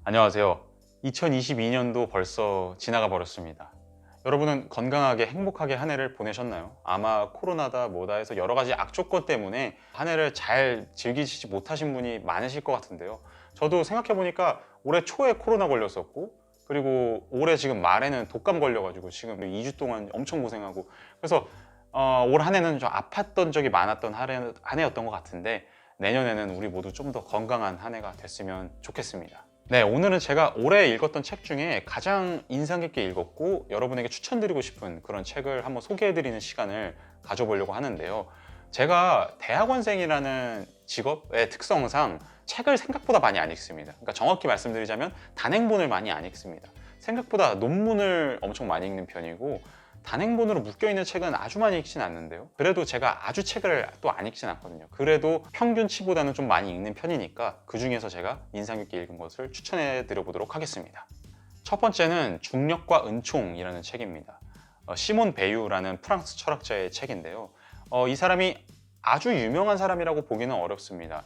안녕하세요. 2022년도 벌써 지나가 버렸습니다. 여러분은 건강하게 행복하게 한 해를 보내셨나요? 아마 코로나다 뭐다 해서 여러 가지 악조건 때문에 한 해를 잘 즐기시지 못하신 분이 많으실 것 같은데요. 저도 생각해 보니까 올해 초에 코로나 걸렸었고, 그리고 올해 지금 말에는 독감 걸려가지고 지금 2주 동안 엄청 고생하고, 그래서 올 한 해는 좀 아팠던 적이 많았던 한 해였던 것 같은데, 내년에는 우리 모두 좀 더 건강한 한 해가 됐으면 좋겠습니다. 네, 오늘은 제가 올해 읽었던 책 중에 가장 인상 깊게 읽었고 여러분에게 추천드리고 싶은 그런 책을 한번 소개해드리는 시간을 가져보려고 하는데요. 제가 대학원생이라는 직업의 특성상 책을 생각보다 많이 안 읽습니다. 그러니까 정확히 말씀드리자면 단행본을 많이 안 읽습니다. 생각보다 논문을 엄청 많이 읽는 편이고, 단행본으로 묶여있는 책은 아주 많이 읽진 않는데요. 그래도 제가 아주 책을 또 안 읽진 않거든요. 그래도 평균치보다는 좀 많이 읽는 편이니까 그 중에서 제가 인상 깊게 읽은 것을 추천해 드려 보도록 하겠습니다. 첫 번째는 중력과 은총이라는 책입니다. 시몬 베유라는 프랑스 철학자의 책인데요. 이 사람이 아주 유명한 사람이라고 보기는 어렵습니다.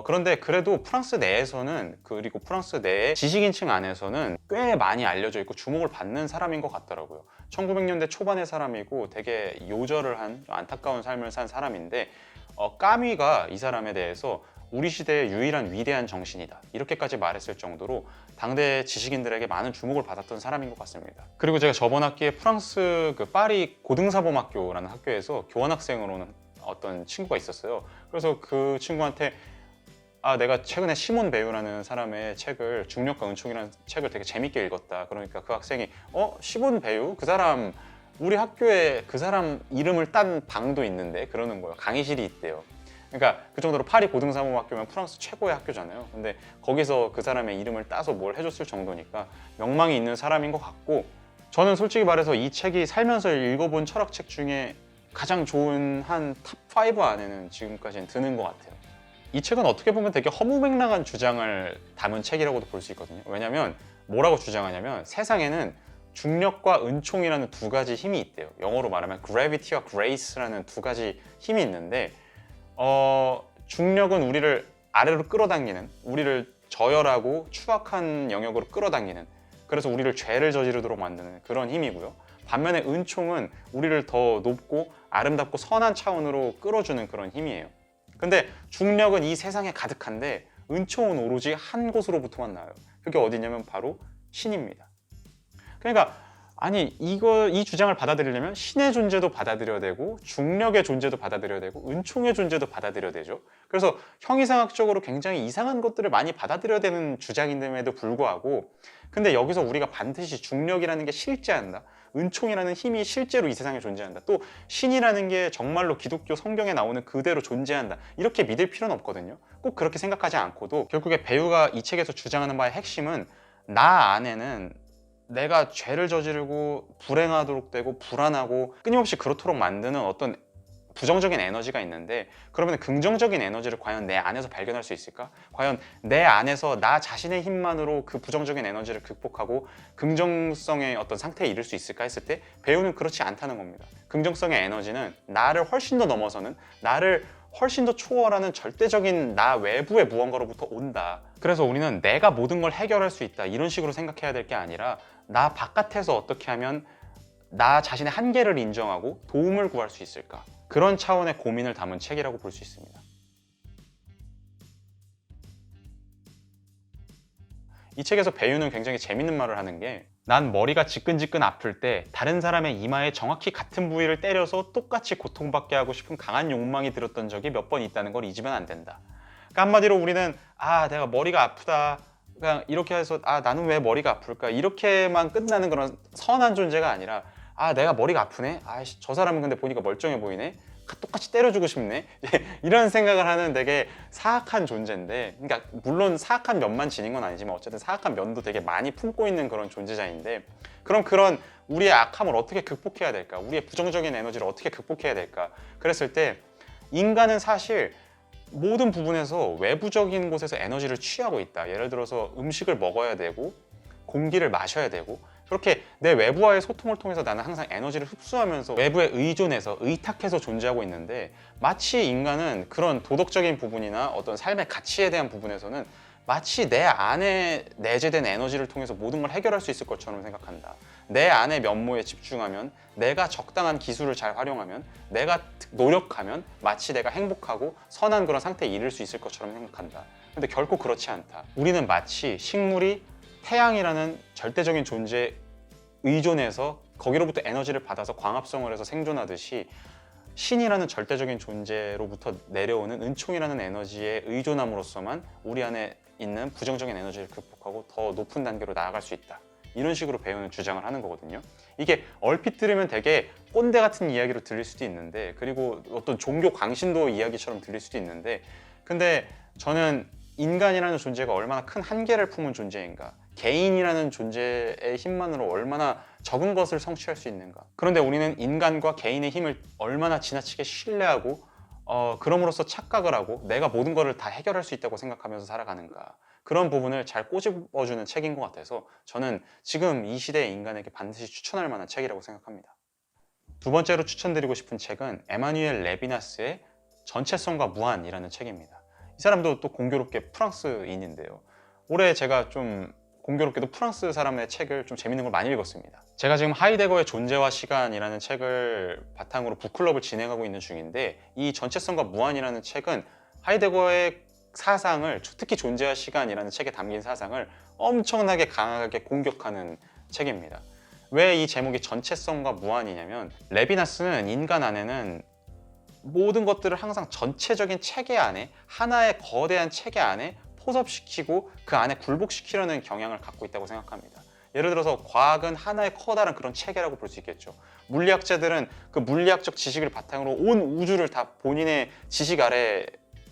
그런데 그래도 프랑스 내에서는, 그리고 프랑스 내의 지식인층 안에서는 꽤 많이 알려져 있고 주목을 받는 사람인 것 같더라고요. 1900년대 초반의 사람이고 되게 요절을 한 안타까운 삶을 산 사람인데, 까미가 이 사람에 대해서 우리 시대의 유일한 위대한 정신이다 이렇게까지 말했을 정도로 당대 지식인들에게 많은 주목을 받았던 사람인 것 같습니다. 그리고 제가 저번 학기에 프랑스 파리 고등사범학교라는 학교에서 교환학생으로 오는 어떤 친구가 있었어요. 그래서 그 친구한테 내가 최근에 시몬 베유라는 사람의 책을, 중력과 은총이라는 책을 되게 재밌게 읽었다. 그러니까 그 학생이 시몬 베유? 그 사람 우리 학교에 그 사람 이름을 딴 방도 있는데, 그러는 거예요. 강의실이 있대요. 그러니까 그 정도로 파리 고등사범학교면 프랑스 최고의 학교잖아요. 근데 거기서 그 사람의 이름을 따서 뭘 해줬을 정도니까 명망이 있는 사람인 것 같고, 저는 솔직히 말해서 이 책이 살면서 읽어본 철학책 중에 가장 좋은 한 탑5 안에는 지금까지는 드는 것 같아요. 이 책은 어떻게 보면 되게 허무맹랑한 주장을 담은 책이라고도 볼 수 있거든요. 왜냐면 뭐라고 주장하냐면 세상에는 중력과 은총이라는 두 가지 힘이 있대요. 영어로 말하면 gravity와 grace라는 두 가지 힘이 있는데, 중력은 우리를 아래로 끌어당기는, 우리를 저열하고 추악한 영역으로 끌어당기는, 그래서 우리를 죄를 저지르도록 만드는 그런 힘이고요. 반면에 은총은 우리를 더 높고 아름답고 선한 차원으로 끌어주는 그런 힘이에요. 근데 중력은 이 세상에 가득한데 은총은 오로지 한 곳으로부터만 나와요. 그게 어디냐면 바로 신입니다. 그러니까 이 주장을 받아들이려면 신의 존재도 받아들여야 되고 중력의 존재도 받아들여야 되고 은총의 존재도 받아들여야 되죠. 그래서 형이상학적으로 굉장히 이상한 것들을 많이 받아들여야 되는 주장임에도 불구하고, 근데 여기서 우리가 반드시 중력이라는 게 실제한다, 은총이라는 힘이 실제로 이 세상에 존재한다, 또 신이라는 게 정말로 기독교 성경에 나오는 그대로 존재한다, 이렇게 믿을 필요는 없거든요. 꼭 그렇게 생각하지 않고도 결국에 배우가 이 책에서 주장하는 바의 핵심은 나 안에는 내가 죄를 저지르고 불행하도록 되고 불안하고 끊임없이 그렇도록 만드는 어떤 부정적인 에너지가 있는데, 그러면 긍정적인 에너지를 과연 내 안에서 발견할 수 있을까? 과연 내 안에서 나 자신의 힘만으로 그 부정적인 에너지를 극복하고 긍정성의 어떤 상태에 이를 수 있을까 했을 때 배우는 그렇지 않다는 겁니다. 긍정성의 에너지는 나를 훨씬 더 넘어서는, 나를 훨씬 더 초월하는 절대적인 나 외부의 무언가로부터 온다. 그래서 우리는 내가 모든 걸 해결할 수 있다 이런 식으로 생각해야 될 게 아니라, 나 바깥에서 어떻게 하면 나 자신의 한계를 인정하고 도움을 구할 수 있을까, 그런 차원의 고민을 담은 책이라고 볼 수 있습니다. 이 책에서 배우는 굉장히 재밌는 말을 하는 게, 난 머리가 지끈지끈 아플 때 다른 사람의 이마에 정확히 같은 부위를 때려서 똑같이 고통받게 하고 싶은 강한 욕망이 들었던 적이 몇 번 있다는 걸 잊으면 안 된다. 그러니까 한마디로 우리는 내가 머리가 아프다, 그냥 이렇게 해서 나는 왜 머리가 아플까, 이렇게만 끝나는 그런 선한 존재가 아니라, 내가 머리가 아프네? 저 사람은 근데 보니까 멀쩡해 보이네? 똑같이 때려주고 싶네? 이런 생각을 하는 되게 사악한 존재인데, 그러니까 물론 사악한 면만 지닌 건 아니지만 어쨌든 사악한 면도 되게 많이 품고 있는 그런 존재자인데, 그럼 그런 우리의 악함을 어떻게 극복해야 될까? 우리의 부정적인 에너지를 어떻게 극복해야 될까? 그랬을 때 인간은 사실 모든 부분에서 외부적인 곳에서 에너지를 취하고 있다. 예를 들어서 음식을 먹어야 되고 공기를 마셔야 되고, 그렇게 내 외부와의 소통을 통해서 나는 항상 에너지를 흡수하면서 외부에 의존해서 의탁해서 존재하고 있는데, 마치 인간은 그런 도덕적인 부분이나 어떤 삶의 가치에 대한 부분에서는 마치 내 안에 내재된 에너지를 통해서 모든 걸 해결할 수 있을 것처럼 생각한다. 내 안의 면모에 집중하면, 내가 적당한 기술을 잘 활용하면, 내가 노력하면 마치 내가 행복하고 선한 그런 상태에 이를 수 있을 것처럼 생각한다. 근데 결코 그렇지 않다. 우리는 마치 식물이 태양이라는 절대적인 존재에 의존해서 거기로부터 에너지를 받아서 광합성을 해서 생존하듯이 신이라는 절대적인 존재로부터 내려오는 은총이라는 에너지에 의존함으로써만 우리 안에 있는 부정적인 에너지를 극복하고 더 높은 단계로 나아갈 수 있다. 이런 식으로 배우는 주장을 하는 거거든요. 이게 얼핏 들으면 되게 꼰대 같은 이야기로 들릴 수도 있는데, 그리고 어떤 종교 광신도 이야기처럼 들릴 수도 있는데, 근데 저는 인간이라는 존재가 얼마나 큰 한계를 품은 존재인가, 개인이라는 존재의 힘만으로 얼마나 적은 것을 성취할 수 있는가. 그런데 우리는 인간과 개인의 힘을 얼마나 지나치게 신뢰하고 그럼으로써 착각을 하고 내가 모든 것을 다 해결할 수 있다고 생각하면서 살아가는가. 그런 부분을 잘 꼬집어주는 책인 것 같아서 저는 지금 이 시대의 인간에게 반드시 추천할 만한 책이라고 생각합니다. 두 번째로 추천드리고 싶은 책은 에마뉘엘 레비나스의 전체성과 무한이라는 책입니다. 이 사람도 또 공교롭게 프랑스인인데요. 올해 제가 좀 공교롭게도 프랑스 사람의 책을 좀 재밌는 걸 많이 읽었습니다. 제가 지금 하이데거의 존재와 시간이라는 책을 바탕으로 북클럽을 진행하고 있는 중인데, 이 전체성과 무한이라는 책은 하이데거의 사상을, 특히 존재와 시간이라는 책에 담긴 사상을 엄청나게 강하게 공격하는 책입니다. 왜 이 제목이 전체성과 무한이냐면, 레비나스는 인간 안에는 모든 것들을 항상 전체적인 체계 안에, 하나의 거대한 체계 안에 포섭시키고 그 안에 굴복시키려는 경향을 갖고 있다고 생각합니다. 예를 들어서 과학은 하나의 커다란 그런 체계라고 볼 수 있겠죠. 물리학자들은 그 물리학적 지식을 바탕으로 온 우주를 다 본인의 지식 아래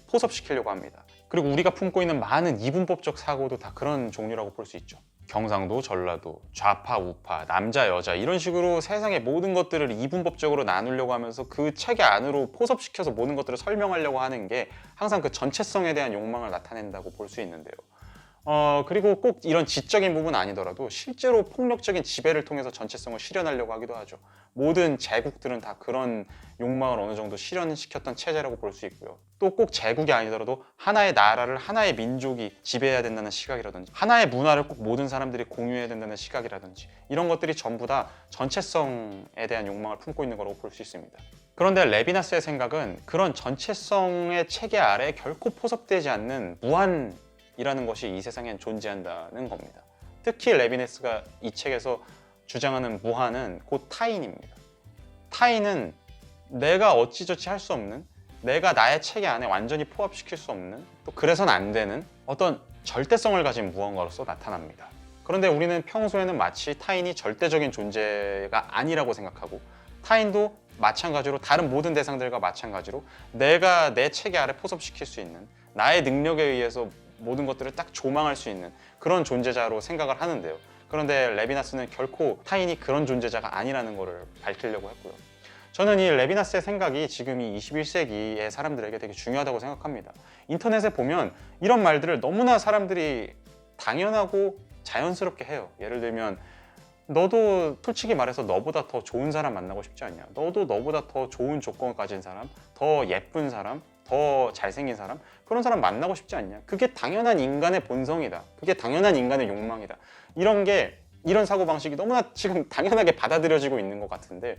포섭시키려고 합니다. 그리고 우리가 품고 있는 많은 이분법적 사고도 다 그런 종류라고 볼 수 있죠. 경상도, 전라도, 좌파, 우파, 남자, 여자 이런 식으로 세상의 모든 것들을 이분법적으로 나누려고 하면서 그 체계 안으로 포섭시켜서 모든 것들을 설명하려고 하는 게 항상 그 전체성에 대한 욕망을 나타낸다고 볼 수 있는데요. 그리고 꼭 이런 지적인 부분 아니더라도 실제로 폭력적인 지배를 통해서 전체성을 실현하려고 하기도 하죠. 모든 제국들은 다 그런 욕망을 어느 정도 실현시켰던 체제라고 볼 수 있고요. 또 꼭 제국이 아니더라도 하나의 나라를 하나의 민족이 지배해야 된다는 시각이라든지, 하나의 문화를 꼭 모든 사람들이 공유해야 된다는 시각이라든지, 이런 것들이 전부 다 전체성에 대한 욕망을 품고 있는 거라고 볼 수 있습니다. 그런데 레비나스의 생각은 그런 전체성의 체계 아래 결코 포섭되지 않는 무한이라는 것이 이 세상엔 존재한다는 겁니다. 특히 레비나스가 이 책에서 주장하는 무한은 곧 타인입니다. 타인은 내가 어찌저찌 할 수 없는, 내가 나의 체계 안에 완전히 포함시킬 수 없는, 또 그래서는 안 되는 어떤 절대성을 가진 무언가로서 나타납니다. 그런데 우리는 평소에는 마치 타인이 절대적인 존재가 아니라고 생각하고, 타인도 마찬가지로 다른 모든 대상들과 마찬가지로 내가 내 체계 아래 포섭시킬 수 있는, 나의 능력에 의해서 모든 것들을 딱 조망할 수 있는 그런 존재자로 생각을 하는데요. 그런데 레비나스는 결코 타인이 그런 존재자가 아니라는 것을 밝히려고 했고요. 저는 이 레비나스의 생각이 지금 이 21세기의 사람들에게 되게 중요하다고 생각합니다. 인터넷에 보면 이런 말들을 너무나 사람들이 당연하고 자연스럽게 해요. 예를 들면 너도 솔직히 말해서 너보다 더 좋은 사람 만나고 싶지 않냐? 너도 너보다 더 좋은 조건을 가진 사람, 더 예쁜 사람, 더 잘생긴 사람, 그런 사람 만나고 싶지 않냐? 그게 당연한 인간의 본성이다. 그게 당연한 인간의 욕망이다. 이런 사고방식이 너무나 지금 당연하게 받아들여지고 있는 것 같은데,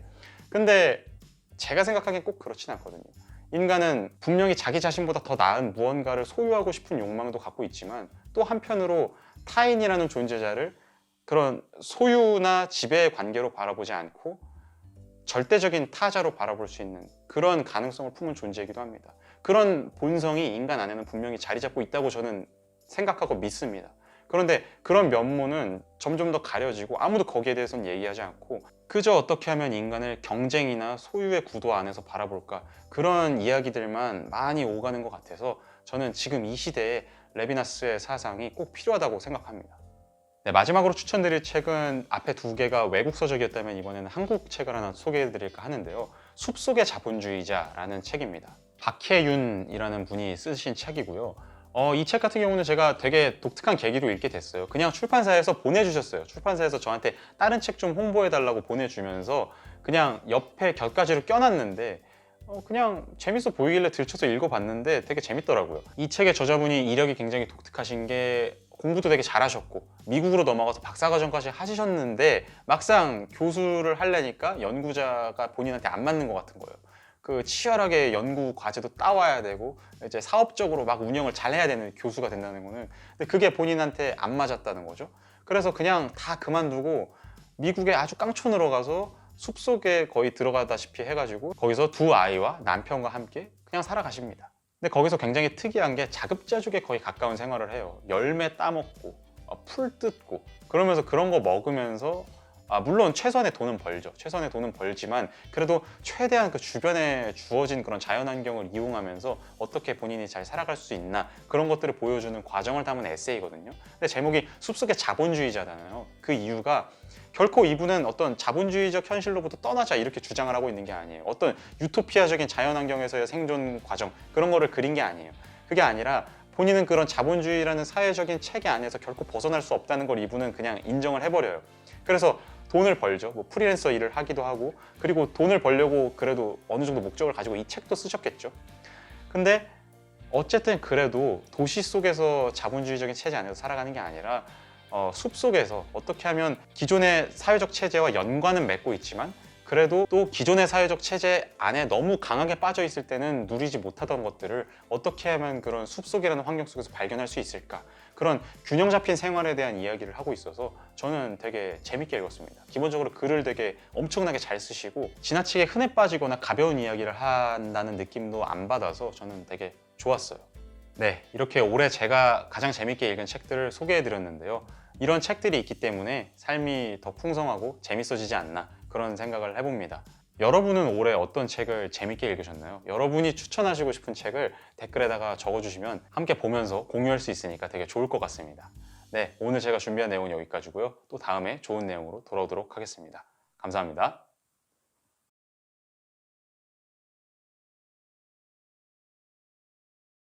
근데 제가 생각하기엔 꼭 그렇진 않거든요. 인간은 분명히 자기 자신보다 더 나은 무언가를 소유하고 싶은 욕망도 갖고 있지만, 또 한편으로 타인이라는 존재자를 그런 소유나 지배의 관계로 바라보지 않고 절대적인 타자로 바라볼 수 있는 그런 가능성을 품은 존재이기도 합니다. 그런 본성이 인간 안에는 분명히 자리 잡고 있다고 저는 생각하고 믿습니다. 그런데 그런 면모는 점점 더 가려지고 아무도 거기에 대해서는 얘기하지 않고 그저 어떻게 하면 인간을 경쟁이나 소유의 구도 안에서 바라볼까, 그런 이야기들만 많이 오가는 것 같아서 저는 지금 이 시대에 레비나스의 사상이 꼭 필요하다고 생각합니다. 네, 마지막으로 추천드릴 책은 앞에 두 개가 외국 서적이었다면 이번에는 한국 책을 하나 소개해드릴까 하는데요. 숲속의 자본주의자라는 책입니다. 박혜윤이라는 분이 쓰신 책이고요. 이 책 같은 경우는 제가 되게 독특한 계기로 읽게 됐어요. 그냥 출판사에서 보내주셨어요. 출판사에서 저한테 다른 책 좀 홍보해달라고 보내주면서 그냥 옆에 곁가지로 껴놨는데 그냥 재밌어 보이길래 들쳐서 읽어봤는데 되게 재밌더라고요. 이 책의 저자분이 이력이 굉장히 독특하신 게 공부도 되게 잘하셨고 미국으로 넘어가서 박사과정까지 하시셨는데 막상 교수를 하려니까 연구자가 본인한테 안 맞는 것 같은 거예요. 그 치열하게 연구 과제도 따와야 되고 이제 사업적으로 막 운영을 잘 해야 되는 교수가 된다는 거는, 근데 그게 본인한테 안 맞았다는 거죠. 그래서 그냥 다 그만두고 미국에 아주 깡촌으로 가서 숲속에 거의 들어가다시피 해가지고 거기서 두 아이와 남편과 함께 그냥 살아가십니다. 근데 거기서 굉장히 특이한 게 자급자족에 거의 가까운 생활을 해요. 열매 따먹고 풀 뜯고 그러면서 그런 거 먹으면서 물론 최선의 돈은 벌죠. 최선의 돈은 벌지만 그래도 최대한 그 주변에 주어진 그런 자연환경을 이용하면서 어떻게 본인이 잘 살아갈 수 있나 그런 것들을 보여주는 과정을 담은 에세이거든요. 근데 제목이 숲속의 자본주의자잖아요. 그 이유가 결코 이분은 어떤 자본주의적 현실로부터 떠나자 이렇게 주장을 하고 있는 게 아니에요. 어떤 유토피아적인 자연환경에서의 생존 과정 그런 거를 그린 게 아니에요. 그게 아니라 본인은 그런 자본주의라는 사회적인 체계 안에서 결코 벗어날 수 없다는 걸 이분은 그냥 인정을 해버려요. 그래서 돈을 벌죠. 뭐 프리랜서 일을 하기도 하고, 그리고 돈을 벌려고 그래도 어느 정도 목적을 가지고 이 책도 쓰셨겠죠. 근데 어쨌든 그래도 도시 속에서 자본주의적인 체제 안에서 살아가는 게 아니라 숲속에서 어떻게 하면 기존의 사회적 체제와 연관은 맺고 있지만 그래도 또 기존의 사회적 체제 안에 너무 강하게 빠져 있을 때는 누리지 못하던 것들을 어떻게 하면 그런 숲속이라는 환경 속에서 발견할 수 있을까, 그런 균형 잡힌 생활에 대한 이야기를 하고 있어서 저는 되게 재밌게 읽었습니다. 기본적으로 글을 되게 엄청나게 잘 쓰시고 지나치게 흔해 빠지거나 가벼운 이야기를 한다는 느낌도 안 받아서 저는 되게 좋았어요. 네, 이렇게 올해 제가 가장 재밌게 읽은 책들을 소개해 드렸는데요. 이런 책들이 있기 때문에 삶이 더 풍성하고 재밌어지지 않나 그런 생각을 해봅니다. 여러분은 올해 어떤 책을 재밌게 읽으셨나요? 여러분이 추천하시고 싶은 책을 댓글에다가 적어주시면 함께 보면서 공유할 수 있으니까 되게 좋을 것 같습니다. 네, 오늘 제가 준비한 내용은 여기까지고요. 또 다음에 좋은 내용으로 돌아오도록 하겠습니다. 감사합니다.